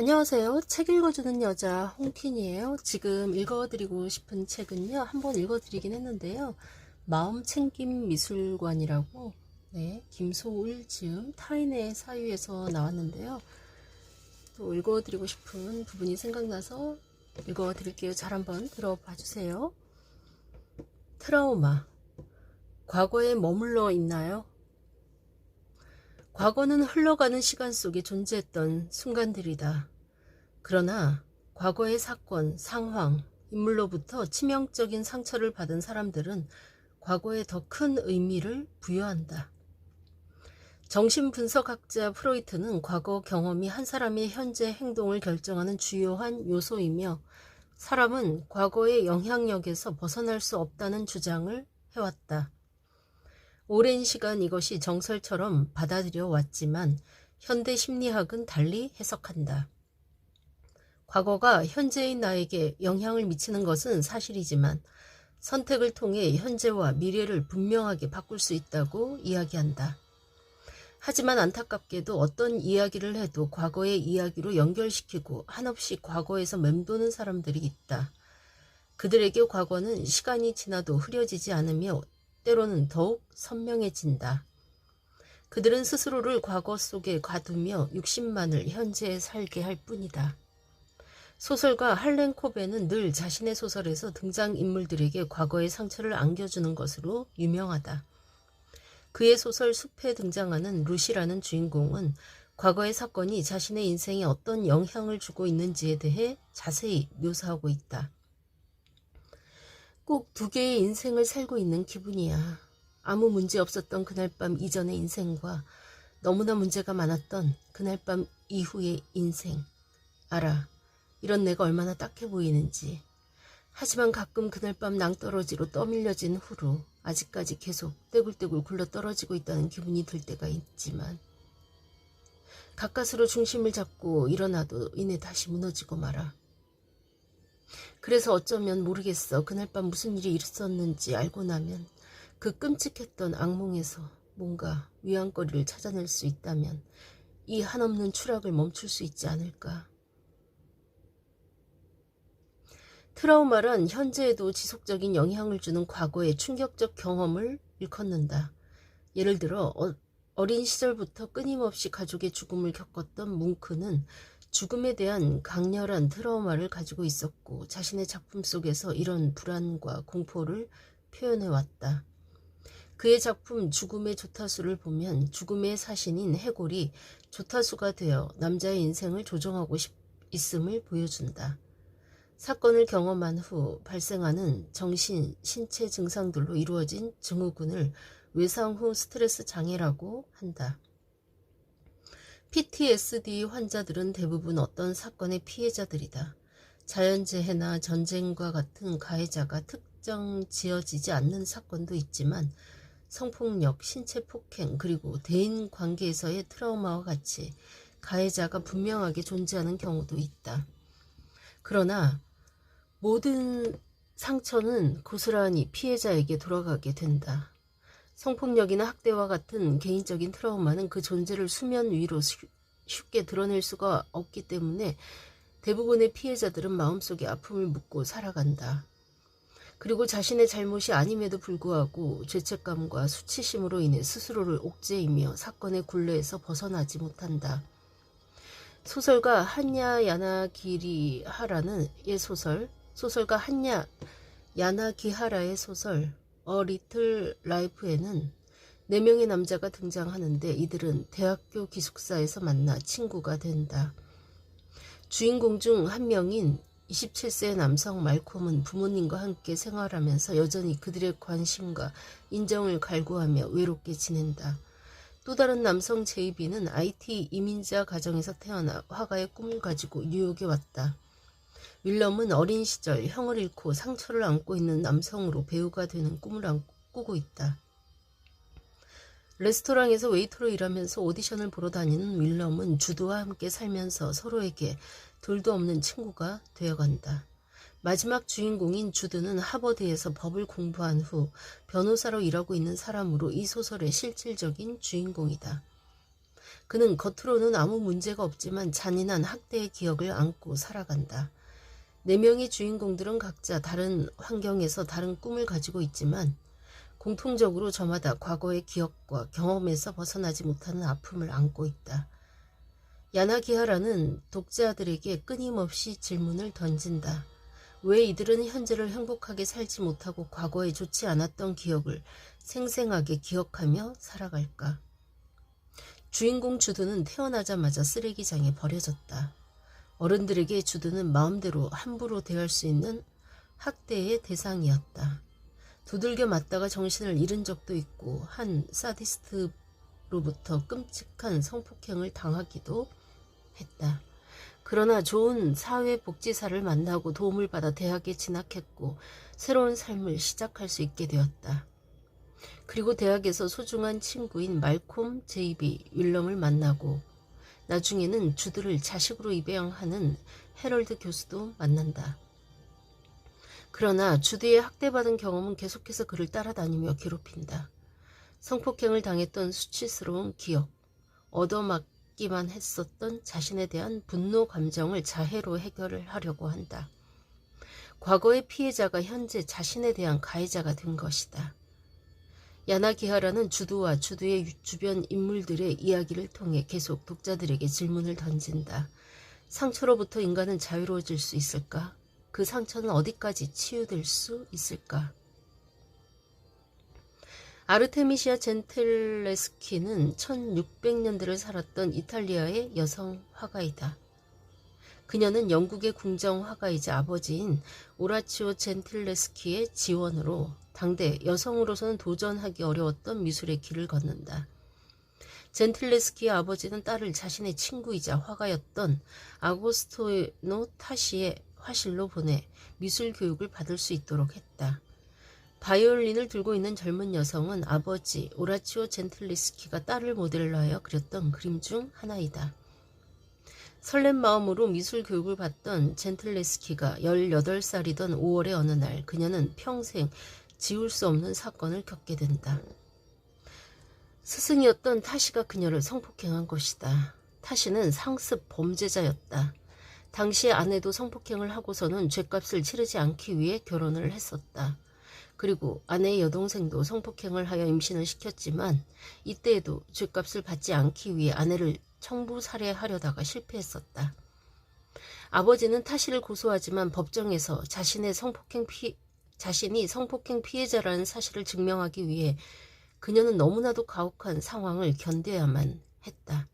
안녕하세요. 책 읽어주는 여자 홍퀸이에요. 지금 읽어드리고 싶은 책은요. 한번 읽어드리긴 했는데요. 마음챙김 미술관이라고 김소울 지음 타인의 사유에서 나왔는데요. 또 읽어드리고 싶은 부분이 생각나서 읽어드릴게요. 잘 한번 들어봐 주세요. 트라우마. 과거에 머물러 있나요? 과거는 흘러가는 시간 속에 존재했던 순간들이다. 그러나 과거의 사건, 상황, 인물로부터 치명적인 상처를 받은 사람들은 과거에 더 큰 의미를 부여한다. 정신분석학자 프로이트는 과거 경험이 한 사람의 현재 행동을 결정하는 주요한 요소이며 사람은 과거의 영향력에서 벗어날 수 없다는 주장을 해왔다. 오랜 시간 이것이 정설처럼 받아들여 왔지만 현대 심리학은 달리 해석한다. 과거가 현재의 나에게 영향을 미치는 것은 사실이지만 선택을 통해 현재와 미래를 분명하게 바꿀 수 있다고 이야기한다. 하지만 안타깝게도 어떤 이야기를 해도 과거의 이야기로 연결시키고 한없이 과거에서 맴도는 사람들이 있다. 그들에게 과거는 시간이 지나도 흐려지지 않으며 때로는 더욱 선명해진다. 그들은 스스로를 과거 속에 가두며 육신만을 현재에 살게 할 뿐이다. 소설가 할렌 코베는 늘 자신의 소설에서 등장인물들에게 과거의 상처를 안겨주는 것으로 유명하다. 그의 소설 숲에 등장하는 루시라는 주인공은 과거의 사건이 자신의 인생에 어떤 영향을 주고 있는지에 대해 자세히 묘사하고 있다. 꼭 두 개의 인생을 살고 있는 기분이야. 아무 문제 없었던 그날 밤 이전의 인생과 너무나 문제가 많았던 그날 밤 이후의 인생. 알아. 이런 내가 얼마나 딱해 보이는지. 하지만 가끔 그날 밤 낭떠러지로 떠밀려진 후로 아직까지 계속 떼굴떼굴 굴러떨어지고 있다는 기분이 들 때가 있지만 가까스로 중심을 잡고 일어나도 이내 다시 무너지고 말아. 그래서 어쩌면 모르겠어. 그날 밤 무슨 일이 있었는지 알고 나면 그 끔찍했던 악몽에서 뭔가 위안거리를 찾아낼 수 있다면 이 한없는 추락을 멈출 수 있지 않을까. 트라우마란 현재에도 지속적인 영향을 주는 과거의 충격적 경험을 일컫는다. 예를 들어 어린 시절부터 끊임없이 가족의 죽음을 겪었던 뭉크는 죽음에 대한 강렬한 트라우마를 가지고 있었고 자신의 작품 속에서 이런 불안과 공포를 표현해왔다. 그의 작품 죽음의 조타수를 보면 죽음의 사신인 해골이 조타수가 되어 남자의 인생을 조종하고 있음을 보여준다. 사건을 경험한 후 발생하는 정신, 신체 증상들로 이루어진 증후군을 외상 후 스트레스 장애라고 한다. PTSD 환자들은 대부분 어떤 사건의 피해자들이다. 자연재해나 전쟁과 같은 가해자가 특정 지어지지 않는 사건도 있지만 성폭력, 신체폭행, 그리고 대인관계에서의 트라우마와 같이 가해자가 분명하게 존재하는 경우도 있다. 그러나 모든 상처는 고스란히 피해자에게 돌아가게 된다. 성폭력이나 학대와 같은 개인적인 트라우마는 그 존재를 수면 위로 쉽게 드러낼 수가 없기 때문에 대부분의 피해자들은 마음속에 아픔을 묻고 살아간다. 그리고 자신의 잘못이 아님에도 불구하고 죄책감과 수치심으로 인해 스스로를 옥죄이며 사건의 굴레에서 벗어나지 못한다. 소설가 한야 야나기리하라는 소설가 한야 야나기하라의 소설 A Little Life에는 4명의 남자가 등장하는데 이들은 대학교 기숙사에서 만나 친구가 된다. 주인공 중 한 명인 27세의 남성 말콤은 부모님과 함께 생활하면서 여전히 그들의 관심과 인정을 갈구하며 외롭게 지낸다. 또 다른 남성 제이비는 IT 이민자 가정에서 태어나 화가의 꿈을 가지고 뉴욕에 왔다. 윌럼은 어린 시절 형을 잃고 상처를 안고 있는 남성으로 배우가 되는 꿈을 꾸고 있다. 레스토랑에서 웨이터로 일하면서 오디션을 보러 다니는 윌럼은 주드와 함께 살면서 서로에게 둘도 없는 친구가 되어간다. 마지막 주인공인 주드는 하버드에서 법을 공부한 후 변호사로 일하고 있는 사람으로 이 소설의 실질적인 주인공이다. 그는 겉으로는 아무 문제가 없지만 잔인한 학대의 기억을 안고 살아간다. 4명의 주인공들은 각자 다른 환경에서 다른 꿈을 가지고 있지만 공통적으로 저마다 과거의 기억과 경험에서 벗어나지 못하는 아픔을 안고 있다. 야나기하라는 독자들에게 끊임없이 질문을 던진다. 왜 이들은 현재를 행복하게 살지 못하고 과거에 좋지 않았던 기억을 생생하게 기억하며 살아갈까? 주인공 주두는 태어나자마자 쓰레기장에 버려졌다. 어른들에게 주두는 마음대로 함부로 대할 수 있는 학대의 대상이었다. 두들겨 맞다가 정신을 잃은 적도 있고 한 사디스트로부터 끔찍한 성폭행을 당하기도 했다. 그러나 좋은 사회복지사를 만나고 도움을 받아 대학에 진학했고 새로운 삶을 시작할 수 있게 되었다. 그리고 대학에서 소중한 친구인 말콤 제이비 윌럼을 만나고 나중에는 주두를 자식으로 입양하는 해럴드 교수도 만난다. 그러나 주두의 학대받은 경험은 계속해서 그를 따라다니며 괴롭힌다. 성폭행을 당했던 수치스러운 기억, 얻어맞기만 했었던 자신에 대한 분노 감정을 자해로 해결을 하려고 한다. 과거의 피해자가 현재 자신에 대한 가해자가 된 것이다. 야나기하라는 주두와 주두의 주변 인물들의 이야기를 통해 계속 독자들에게 질문을 던진다. 상처로부터 인간은 자유로워질 수 있을까? 그 상처는 어디까지 치유될 수 있을까? 아르테미시아 젠틀레스키는 1600년대를 살았던 이탈리아의 여성 화가이다. 그녀는 영국의 궁정 화가이자 아버지인 오라치오 젠틀레스키의 지원으로 당대 여성으로서는 도전하기 어려웠던 미술의 길을 걷는다. 젠틀레스키의 아버지는 딸을 자신의 친구이자 화가였던 아고스토노 타시의 화실로 보내 미술 교육을 받을 수 있도록 했다. 바이올린을 들고 있는 젊은 여성은 아버지 오라치오 젠틀레스키가 딸을 모델로 하여 그렸던 그림 중 하나이다. 설렘 마음으로 미술 교육을 받던 젠틀레스키가 18살이던 5월의 어느 날 그녀는 평생 지울 수 없는 사건을 겪게 된다. 스승이었던 타시가 그녀를 성폭행한 것이다. 타시는 상습 범죄자였다. 당시 아내도 성폭행을 하고서는 죗값을 치르지 않기 위해 결혼을 했었다. 그리고 아내의 여동생도 성폭행을 하여 임신을 시켰지만 이때에도 죗값을 받지 않기 위해 아내를 청부 살해하려다가 실패했었다. 아버지는 타시를 고소하지만 법정에서 자신이 성폭행 피해자라는 사실을 증명하기 위해 그녀는 너무나도 가혹한 상황을 견뎌야만 했다.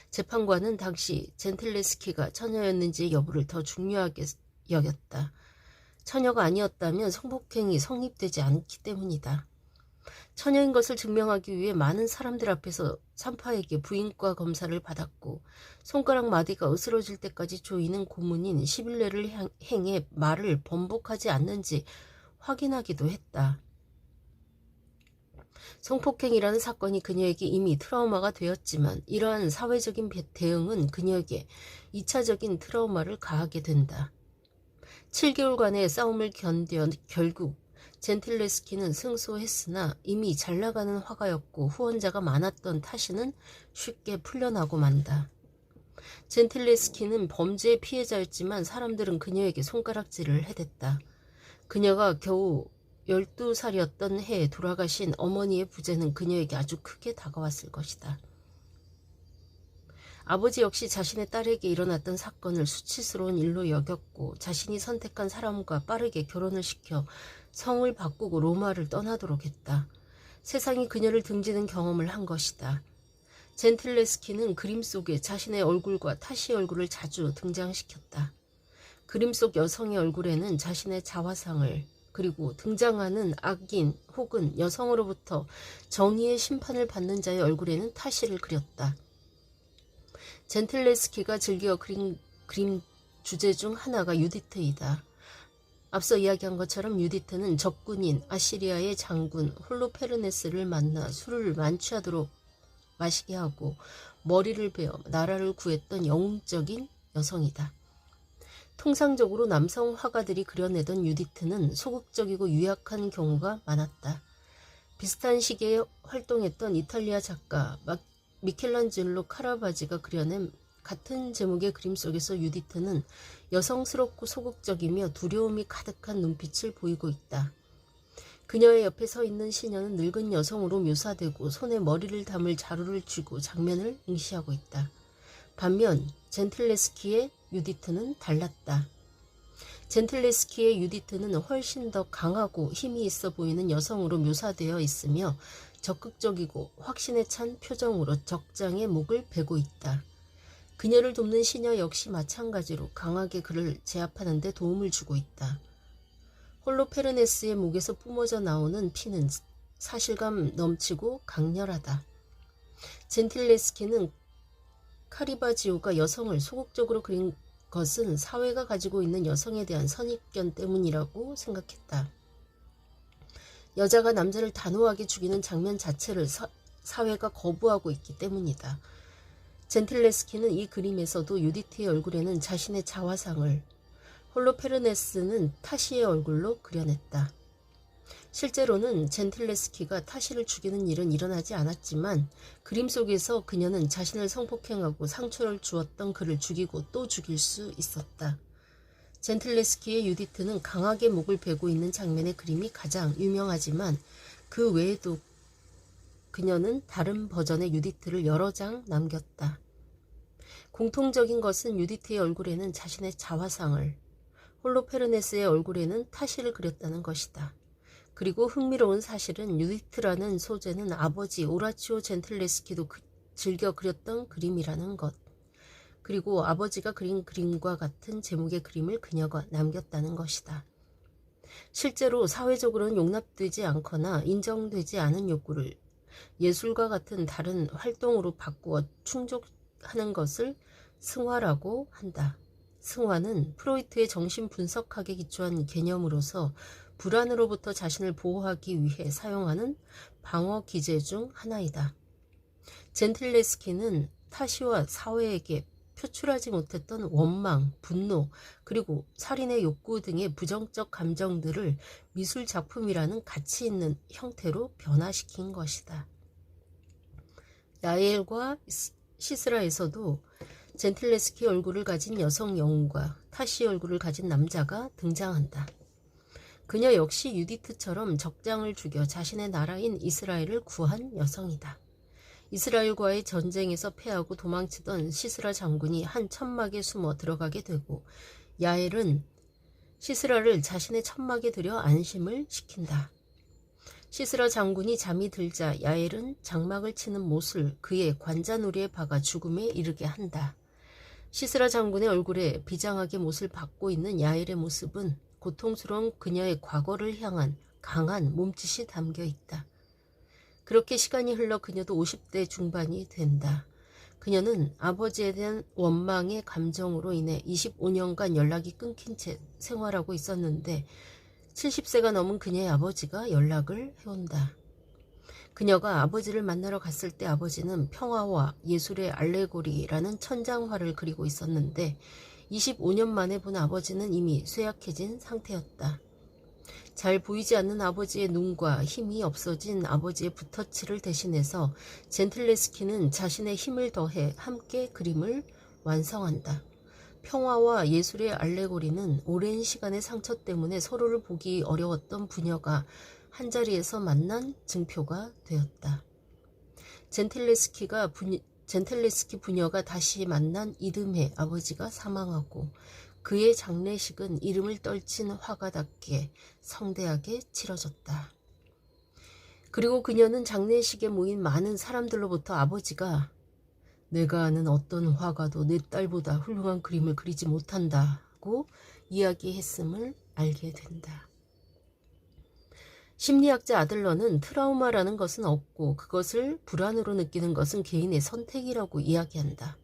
재판관은 당시 젠틀레스키가 처녀였는지 여부를 더 중요하게 여겼다. 처녀가 아니었다면 성폭행이 성립되지 않기 때문이다. 처녀인 것을 증명하기 위해 많은 사람들 앞에서 산파에게 부인과 검사를 받았고 손가락 마디가 으스러질 때까지 조이는 고문인 11회를 행해 말을 번복하지 않는지 확인하기도 했다. 성폭행이라는 사건이 그녀에게 이미 트라우마가 되었지만 이러한 사회적인 대응은 그녀에게 2차적인 트라우마를 가하게 된다. 7개월간의 싸움을 견뎌 결국 젠틀레스키는 승소했으나 이미 잘나가는 화가였고 후원자가 많았던 타시는 쉽게 풀려나고 만다. 젠틀레스키는 범죄의 피해자였지만 사람들은 그녀에게 손가락질을 해댔다. 그녀가 겨우 12살이었던 해에 돌아가신 어머니의 부재는 그녀에게 아주 크게 다가왔을 것이다. 아버지 역시 자신의 딸에게 일어났던 사건을 수치스러운 일로 여겼고 자신이 선택한 사람과 빠르게 결혼을 시켜 성을 바꾸고 로마를 떠나도록 했다. 세상이 그녀를 등지는 경험을 한 것이다. 젠틀레스키는 그림 속에 자신의 얼굴과 타시의 얼굴을 자주 등장시켰다. 그림 속 여성의 얼굴에는 자신의 자화상을 그리고 등장하는 악인 혹은 여성으로부터 정의의 심판을 받는 자의 얼굴에는 타시를 그렸다. 젠틀레스키가 즐겨 그린 그림 주제 중 하나가 유디트이다. 앞서 이야기한 것처럼 유디트는 적군인 아시리아의 장군 홀로페르네스를 만나 술을 만취하도록 마시게 하고 머리를 베어 나라를 구했던 영웅적인 여성이다. 통상적으로 남성 화가들이 그려내던 유디트는 소극적이고 유약한 경우가 많았다. 비슷한 시기에 활동했던 이탈리아 작가 미켈란젤로 카라바지가 그려낸 같은 제목의 그림 속에서 유디트는 여성스럽고 소극적이며 두려움이 가득한 눈빛을 보이고 있다. 그녀의 옆에 서 있는 시녀는 늙은 여성으로 묘사되고 손에 머리를 담을 자루를 쥐고 장면을 응시하고 있다. 반면 젠틀레스키의 유디트는 달랐다. 젠틀레스키의 유디트는 훨씬 더 강하고 힘이 있어 보이는 여성으로 묘사되어 있으며 적극적이고 확신에 찬 표정으로 적장의 목을 베고 있다. 그녀를 돕는 시녀 역시 마찬가지로 강하게 그를 제압하는 데 도움을 주고 있다. 홀로페르네스의 목에서 뿜어져 나오는 피는 사실감 넘치고 강렬하다. 젠틸레스키는 카리바지오가 여성을 소극적으로 그린 것은 사회가 가지고 있는 여성에 대한 선입견 때문이라고 생각했다. 여자가 남자를 단호하게 죽이는 장면 자체를 사회가 거부하고 있기 때문이다. 젠틸레스키는 이 그림에서도 유디트의 얼굴에는 자신의 자화상을, 홀로페르네스는 타시의 얼굴로 그려냈다. 실제로는 젠틸레스키가 타시를 죽이는 일은 일어나지 않았지만 그림 속에서 그녀는 자신을 성폭행하고 상처를 주었던 그를 죽이고 또 죽일 수 있었다. 젠틸레스키의 유디트는 강하게 목을 베고 있는 장면의 그림이 가장 유명하지만 그 외에도 그녀는 다른 버전의 유디트를 여러 장 남겼다. 공통적인 것은 유디트의 얼굴에는 자신의 자화상을, 홀로페르네스의 얼굴에는 타시를 그렸다는 것이다. 그리고 흥미로운 사실은 유디트라는 소재는 아버지 오라치오 젠틀레스키도 즐겨 그렸던 그림이라는 것. 그리고 아버지가 그린 그림과 같은 제목의 그림을 그녀가 남겼다는 것이다. 실제로 사회적으로는 용납되지 않거나 인정되지 않은 욕구를 예술과 같은 다른 활동으로 바꾸어 충족하는 것을 승화라고 한다. 승화는 프로이트의 정신분석학에 기초한 개념으로서 불안으로부터 자신을 보호하기 위해 사용하는 방어 기제 중 하나이다. 젠틀레스키는 타시와 사회에게 표출하지 못했던 원망, 분노, 그리고 살인의 욕구 등의 부정적 감정들을 미술 작품이라는 가치 있는 형태로 변화시킨 것이다. 야엘과 시스라에서도 젠틀레스키 얼굴을 가진 여성 영웅과 타시 얼굴을 가진 남자가 등장한다. 그녀 역시 유디트처럼 적장을 죽여 자신의 나라인 이스라엘을 구한 여성이다. 이스라엘과의 전쟁에서 패하고 도망치던 시스라 장군이 한 천막에 숨어 들어가게 되고 야엘은 시스라를 자신의 천막에 들여 안심을 시킨다. 시스라 장군이 잠이 들자 야엘은 장막을 치는 못을 그의 관자놀이에 박아 죽음에 이르게 한다. 시스라 장군의 얼굴에 비장하게 못을 박고 있는 야엘의 모습은 고통스러운 그녀의 과거를 향한 강한 몸짓이 담겨 있다. 그렇게 시간이 흘러 그녀도 50대 중반이 된다. 그녀는 아버지에 대한 원망의 감정으로 인해 25년간 연락이 끊긴 채 생활하고 있었는데 70세가 넘은 그녀의 아버지가 연락을 해온다. 그녀가 아버지를 만나러 갔을 때 아버지는 평화와 예술의 알레고리라는 천장화를 그리고 있었는데 25년 만에 본 아버지는 이미 쇠약해진 상태였다. 잘 보이지 않는 아버지의 눈과 힘이 없어진 아버지의 붓터치를 대신해서 젠틀레스키는 자신의 힘을 더해 함께 그림을 완성한다. 평화와 예술의 알레고리는 오랜 시간의 상처 때문에 서로를 보기 어려웠던 부녀가 한자리에서 만난 증표가 되었다. 젠틀레스키 부녀가 다시 만난 이듬해 아버지가 사망하고 그의 장례식은 이름을 떨친 화가답게 성대하게 치러졌다. 그리고 그녀는 장례식에 모인 많은 사람들로부터 아버지가 내가 아는 어떤 화가도 내 딸보다 훌륭한 그림을 그리지 못한다고 이야기했음을 알게 된다. 심리학자 아들러는 트라우마라는 것은 없고 그것을 불안으로 느끼는 것은 개인의 선택이라고 이야기한다.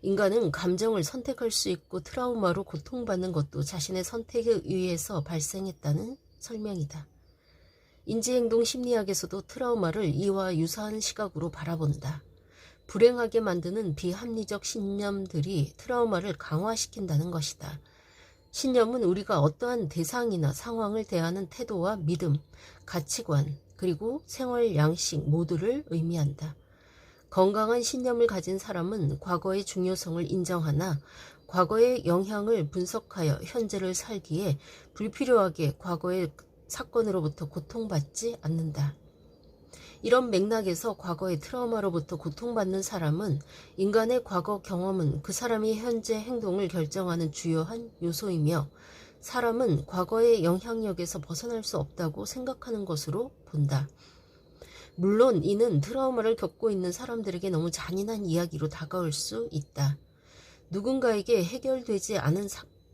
인간은 감정을 선택할 수 있고 트라우마로 고통받는 것도 자신의 선택에 의해서 발생했다는 설명이다. 인지행동 심리학에서도 트라우마를 이와 유사한 시각으로 바라본다. 불행하게 만드는 비합리적 신념들이 트라우마를 강화시킨다는 것이다. 신념은 우리가 어떠한 대상이나 상황을 대하는 태도와 믿음, 가치관, 그리고 생활 양식 모두를 의미한다. 건강한 신념을 가진 사람은 과거의 중요성을 인정하나 과거의 영향을 분석하여 현재를 살기에 불필요하게 과거의 사건으로부터 고통받지 않는다. 이런 맥락에서 과거의 트라우마로부터 고통받는 사람은 인간의 과거 경험은 그 사람이 현재 행동을 결정하는 주요한 요소이며 사람은 과거의 영향력에서 벗어날 수 없다고 생각하는 것으로 본다. 물론 이는 트라우마를 겪고 있는 사람들에게 너무 잔인한 이야기로 다가올 수 있다. 누군가에게 해결되지 않은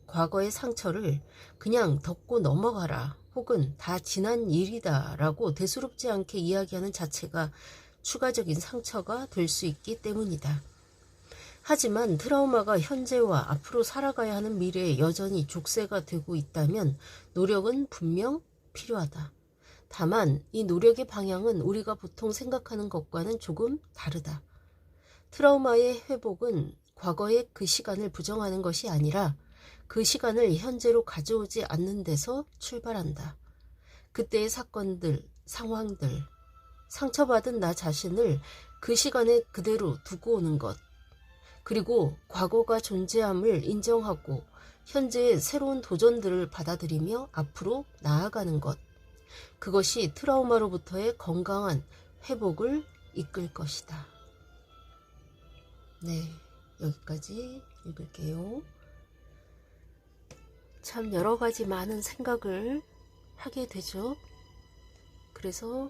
과거의 상처를 그냥 덮고 넘어가라 혹은 다 지난 일이다 라고 대수롭지 않게 이야기하는 자체가 추가적인 상처가 될 수 있기 때문이다. 하지만 트라우마가 현재와 앞으로 살아가야 하는 미래에 여전히 족쇄가 되고 있다면 노력은 분명 필요하다. 다만 이 노력의 방향은 우리가 보통 생각하는 것과는 조금 다르다. 트라우마의 회복은 과거의 그 시간을 부정하는 것이 아니라 그 시간을 현재로 가져오지 않는 데서 출발한다. 그때의 사건들, 상황들, 상처받은 나 자신을 그 시간에 그대로 두고 오는 것, 그리고 과거가 존재함을 인정하고 현재의 새로운 도전들을 받아들이며 앞으로 나아가는 것, 그것이 트라우마로부터의 건강한 회복을 이끌 것이다. 네, 여기까지 읽을게요. 참 여러 가지 많은 생각을 하게 되죠. 그래서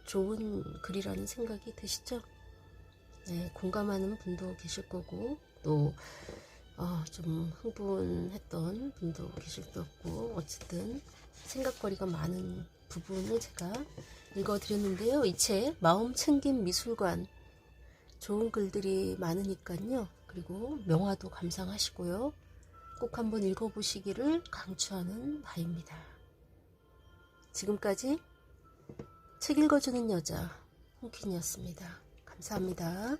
좋은 글이라는 생각이 드시죠? 네, 공감하는 분도 계실 거고 또 좀 흥분했던 분도 계실 거고 어쨌든 생각거리가 많은 부분을 제가 읽어드렸는데요. 이 책 마음 챙김 미술관 좋은 글들이 많으니까요. 그리고 명화도 감상하시고요. 꼭 한번 읽어보시기를 강추하는 바입니다. 지금까지 책 읽어주는 여자 홍퀸이었습니다. 감사합니다.